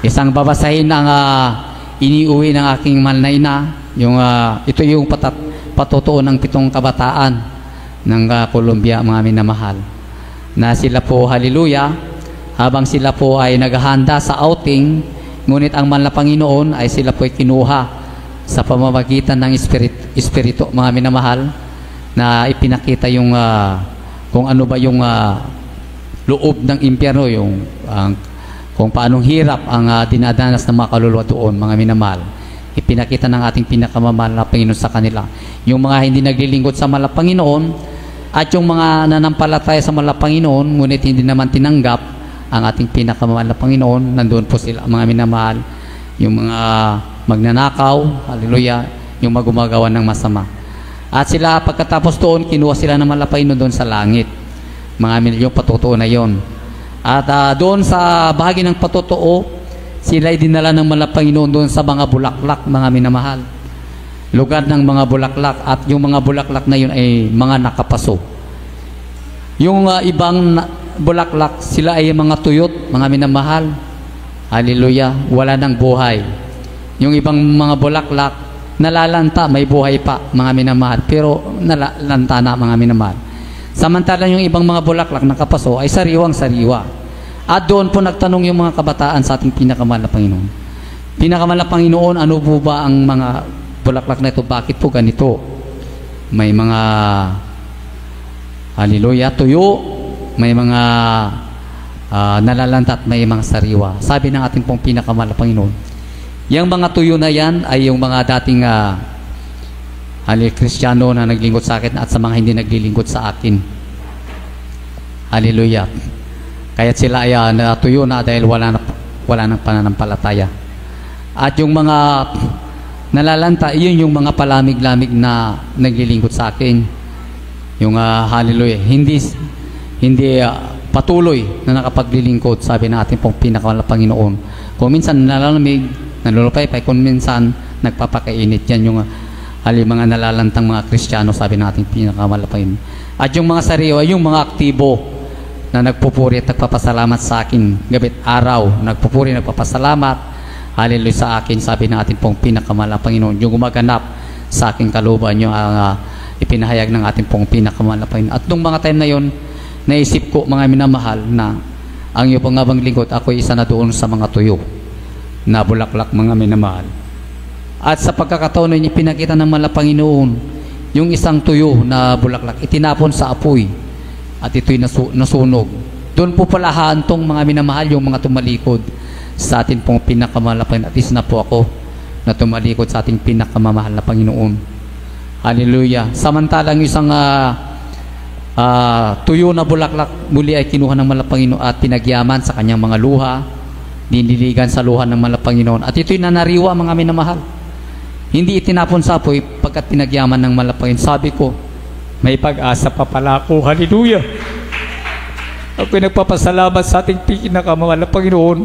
Isang babasahin ang iniuwi ng aking mahal na ina. Ito yung patutuo ng 7 kabataan ng Colombia, mga minamahal. Na sila po, hallelujah, habang sila po ay naghahanda sa outing, ngunit ang mahal na Panginoon ay sila po ay kinuha sa pamamagitan ng Espiritu, mga minamahal, na ipinakita yung kung ano ba yung loob ng impyerno, kung paanong hirap ang dinadanas ng mga kaluluwa doon, mga minamahal. Ipinakita ng ating pinakamamahal na Panginoon sa kanila. Yung mga hindi naglilingkod sa mahal na Panginoon at yung mga nanampalataya sa mahal na Panginoon ngunit hindi naman tinanggap ang ating pinakamamahal na Panginoon, nandoon po sila, mga minamahal, yung mga magnanakaw, hallelujah, yung magumagawa ng masama. At sila pagkatapos doon, kinuha sila ng mahal na Panginoon doon sa langit. Mga milyong patutuo na yon. At doon sa bahagi ng patutuo, sila ay dinala ng mahal na Panginoon doon sa mga bulaklak, mga minamahal. Lugar ng mga bulaklak, at yung mga bulaklak na yun ay mga nakapaso. Yung ibang bulaklak, sila ay mga tuyot, mga minamahal. Hallelujah, wala ng buhay. Yung ibang mga bulaklak, nalalanta, may buhay pa, mga minamahal, pero nalalanta na, mga minamahal. Samantala yung ibang mga bulaklak nakapaso ay sariwang-sariwa. At doon po nagtanong yung mga kabataan sa ating pinakamahal na Panginoon. Pinakamahal na Panginoon, ano po ba ang mga bulaklak na ito? Bakit po ganito? May mga, hallelujah, tuyo, may mga nalalanta at may mga sariwa. Sabi ng ating pong pinakamahal na Panginoon, yung mga tuyo na yan ay yung mga dating Kristiyano na naglingkod sa akin at sa mga hindi naglilingkod sa akin. Hallelujah. Kaya sila ay natuyo na dahil wala nang pananampalataya. At yung mga nalalanta, yun yung mga palamig-lamig na naglilingkod sa akin. Yung hallelujah, hindi patuloy na nakapaglilingkod, sabi ng ating pong pinakamahal na Panginoon. Kung minsan nalalamig, nalulupay-pay, kung minsan nagpapakainit. Yan yung mga nalalantang mga Kristiyano, sabi ng ating pinakamahal na Panginoon. At yung mga sariwa, yung mga aktibo na nagpupuri at nagpapasalamat sa akin gabi't araw, nagpupuri, nagpapasalamat, hallelujah, sa akin, sabi ng ating pong pinakamahal na Panginoon. Yung gumaganap sa aking kalooban, yung ipinahayag ng ating pong pinakamahal na Panginoon. At nung mga time na yon, naisip ko, mga minamahal, na ang iyong pangabang lingkod, ako isa na doon sa mga tuyo na bulaklak, mga minamahal. At sa pagkakataon na ipinakita ng mahal na Panginoon, yung isang tuyo na bulaklak, itinapon sa apoy at ito'y nasunog. Doon po pala hantong, mga minamahal, yung mga tumalikod sa ating pong pinakamahal na Panginoon. At isa na po ako na tumalikod sa ating pinakamamahal na Panginoon. Hallelujah. Samantalang isang tuyo na bulaklak muli ay kinuha ng mahal na Panginoon at pinagyaman sa kanyang mga luha, diniligan sa luha ng mahal na Panginoon. At ito'y nanariwa, mga minamahal. Hindi itinapon sa apoy pagkat pinagyaman ng mahal na Panginoon. Sabi ko, may pag-asa pa pala ako. Hallelujah. Ako'y nagpapasalamat sa ating pinakamahal na Panginoon.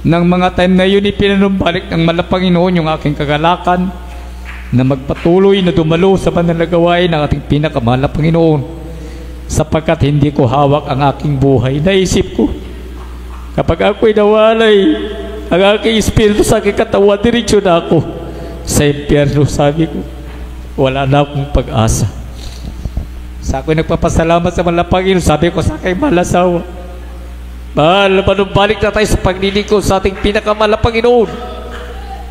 Nang mga time na yun, ipinanumbalik ng mahal na Panginoon yung aking kagalakan na magpatuloy na dumalo sa banal na gawain ng ating pinakamahal na Panginoon, sapagkat hindi ko hawak ang aking buhay. Naisip ko, kapag ako'y nawalay, ang aking espiritu sa aking katawan, diretsyo na ako sa impyerno. Sabi ko, wala na akong pag-asa. Sa ako'y nagpapasalamat sa mahal na Panginoon. Sabi ko sa aking mahal na asawa, mahal, manumbalik na tayo sa paglilingkod sa ating pinakamahal na Panginoon.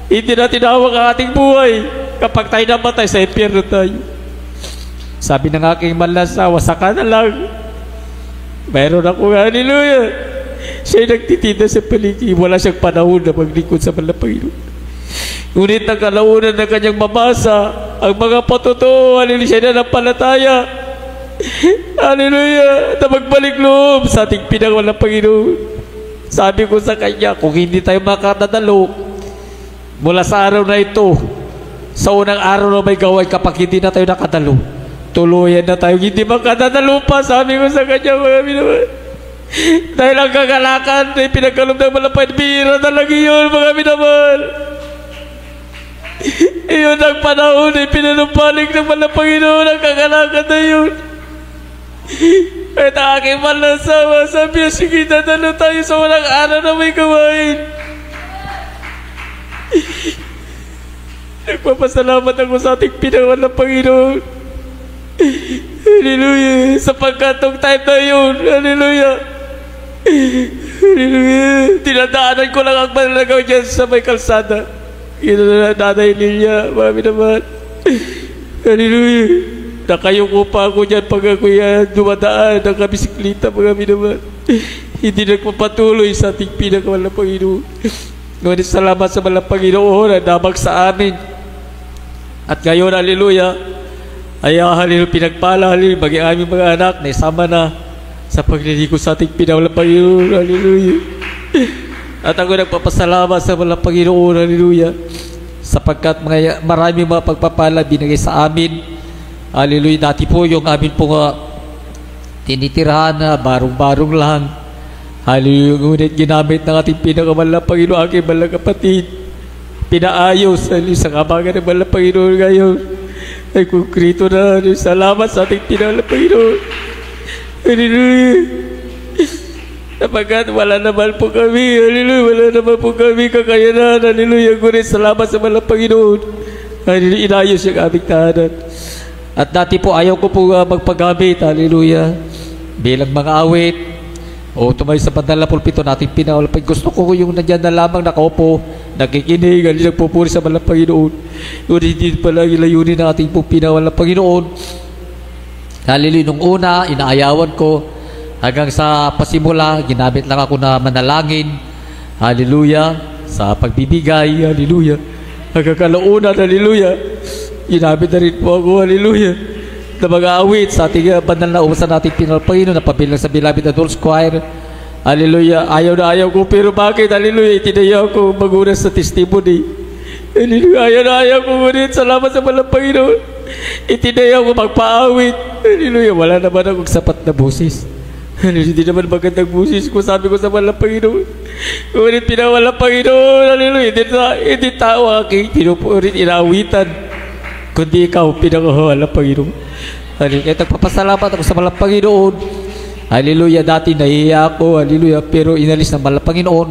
Hindi natin hawak ang ating buhay. Kapag tayo namatay, sa impyerno tayo. Sabi ng aking mahal na asawa, saka na lang. Mayroon ako, hallelujah. Siya'y nagtitinda sa paligid. Wala siyang panahon na maglingkod sa mahal na Panginoon. Ngunit ang kalaunan ng kanyang mamasa, ang mga patutuo, hallelujah, siya na nampalataya. Hallelujah, na magbalik loob sa ating pinakamahal na Panginoon. Sabi ko sa kanya, kung hindi tayo makatadalo mula sa araw na ito, sa unang araw na may gaway, kapag hindi na tayo nakadalo, tuluyan na tayo hindi makatadalo pa. Sabi ko sa kanya, mga minamahal, dahil ang kagalakan na pinagkaloob ng malapad, bira talaga yun, mga minamahal. Iyon ang panahon na pinanumbalik ng mahal na Panginoon, ang kagalakan na yun. At aking mahal na asawa, sabi niya, sige, dadalo tayo sa walang araw na may gawain. Nagpapasalamat ako sa ating pinangalan ng Panginoon. Hallelujah. Sapagkat nung time na yun, hallelujah, hallelujah, tinadaanan ko lang ang manlagaw dyan sa may kalsada. Ito na Nanay Lilia, mami naman. Hallelujah. Nakayuko pa ako dyan pag ako'y dumadaan ng kabisiklita, mami naman. Hindi nagpapatuloy sa ating pinangalan ng Panginoon. Ngunit salamat sa malang Panginoon na damag sa amin. At ngayon, hallelujah, ay hallelujah, pinagpala, hallelujah, maging aming mga anak na isama na sa pagliligo sa ating pinangalan ng Panginoon, hallelujah. At ako nagpapasalamat sa malang Panginoon, hallelujah, sapagkat maraming mga pagpapala binigay sa amin, hallelujah. Dati po yung amin pong tinitirahan na barong-barong lang, hallelujah, ngunit ginamit ng ating pinangalan ng Panginoon, aking malang kapatid, pinaayos sa kabangan ng malang Panginoon ngayon ay konkrito na. Salamat sa ating pinangalan ng Panginoon, hallelujah. Sapagkat wala naman po kami, hallelujah, wala naman po kami kakayanan, hallelujah, ngunit salamat sa malang Panginoon, hallelujah, inayos yung aming tahanan. At dati po ayaw ko po magpagamit, hallelujah, bilang mga awit o tumayo sa bandang pulpito natin pinawalapay. Gusto ko yung nandyan na lamang nakaupo, nakikinig, nagpupuri sa malang Panginoon. Ngunit hindi pala ilayunin ng ating pong pinawal ng Panginoon. Hallelujah, nung una, inaayawan ko, hanggang sa pasimula, ginamit lang ako na manalangin, hallelujah, sa pagbibigay, hallelujah. Hanggang kalaunan, hallelujah, ginamit na rin po ako, hallelujah, na mga awit sa ating bandang na umasan natin pinawal ng Panginoon, na pabilang sa Beloved Adults Choir, hallelujah. Ayaw na ayaw ko, pero bakit, hallelujah, itinayaw ko maguna sa testimony, hallelujah. Ayaw na ayaw ko, ngunit salamat sa malang Panginoon, itinayaw ko magpaawit, hallelujah. Wala naman akong sapat na boses, hallelujah, hindi naman magandang boses ko, sabi ko sa malang Panginoon, ngunit pinawal ng Panginoon, hallelujah, hindi tao aking pinupurit, inaawitan, kundi ikaw pinawal ng Panginoon, hallelujah. Kaya nagpapasalamat ako sa malang Panginoon, hallelujah. Dati nahihiya ako, hallelujah, pero inalis ng malang Panginoon,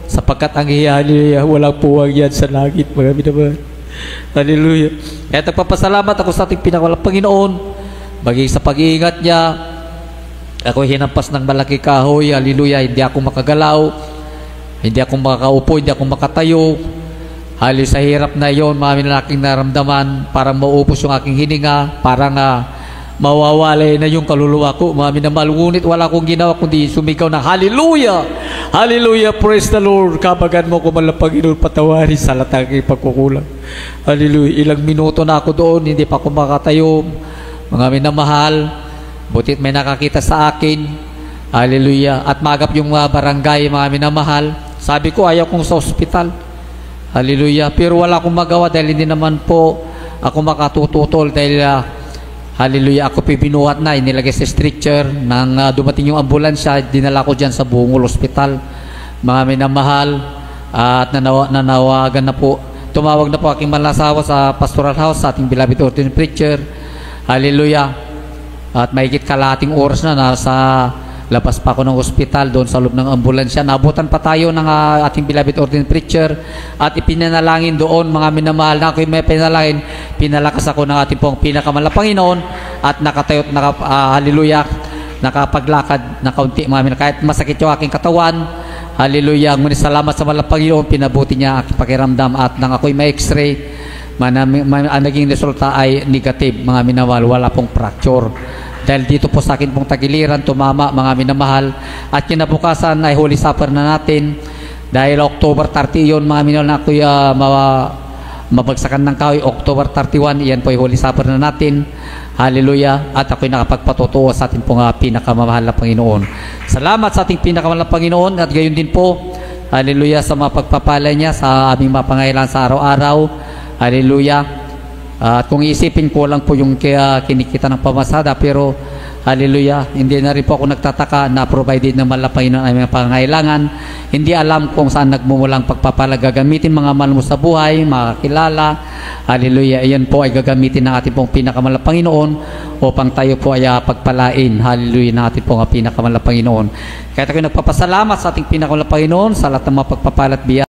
sapagkat ang hiya, hallelujah, walang puwang yan sa langit, mga binaman, hallelujah. Kaya nagpapasalamat ako sa ating pinakawalang Panginoon, maging sa pag-iingat niya. Ako hinampas ng malaki kahoy, hallelujah, hindi ako makagalaw, hindi ako makakaupo, hindi ako makatayo, hallelujah. Sa hirap na yon, marami na aking naramdaman, parang maupos yung aking hininga, parang mawawalay na yung kaluluwa ko, marami na malungunit, wala akong ginawa kundi sumigaw na hallelujah, hallelujah, praise the Lord. Kabagan mo ko malang Panginoon, patawarin sa lahat ng pagkukulang, hallelujah. Ilang minuto na ako doon, hindi pa ako makatayo, mga minamahal, butit may nakakita sa akin, hallelujah. At magap yung mga barangay, mga minamahal, sabi ko ayaw kong sa ospital, hallelujah, pero wala akong magawa dahil hindi naman po ako makatututol dahil hallelujah, ako pibinuhat na, inilagay sa stretcher nang dumating yung ambulansya, dinala ko dyan sa Bungol Hospital, mga minamahal. At nanawagan na po, tumawag na po aking malasawa sa pastoral house, sa ating beloved ordinary preacher, hallelujah. At mahigit kalahating oras na nasa labas pa ako ng ospital, doon sa loob ng ambulansya. Nabutan pa tayo ng ating beloved ordinary preacher at ipinanalangin doon, mga minamahal, na ako'y may pinalangin, pinalakas ako ng ating pong pinakamalang Panginoon at nakatayo, hallelujah, nakapaglakad na kaunti, mga minamahal, kahit masakit yung aking katawan, hallelujah. Ngunit salamat sa malang Panginoon, pinabuti niya aking pakiramdam at nang ako'y may x-ray, ang naging resulta ay negative, mga minamahal, wala pong fracture. Dahil dito po sa akin pong tagiliran, tumama, mga minamahal. At kinabukasan ay Holy Supper na natin. Dahil October 30 yun, mga minamahal, na ako'y mabagsakan ng kahoy. October 31, iyan po ay Holy Supper na natin. Hallelujah. At ako'y nakapagpatutuo sa ating pong pinakamamahal na Panginoon. Salamat sa ating pinakamamahal na Panginoon. At gayon din po, hallelujah, sa mga pagpapala niya sa aming mga pangailangan sa araw-araw. Hallelujah. At kung iisipin ko lang po yung kinikita ng pamasada, pero hallelujah, hindi na rin po ako nagtataka na provided ng malang Panginoon ang mga pangailangan. Hindi alam kung saan nagmumulang pagpapala gagamitin, mga mahal mo sa buhay, mga kilala, hallelujah. Iyan po ay gagamitin ng ating pong pinakamalang Panginoon upang tayo po ay pagpalain, hallelujah, ng ating pong pinakamalang Panginoon. Kaya tayo nagpapasalamat sa ating pinakamalang Panginoon sa lahat ng mga pagpapala at biyaya.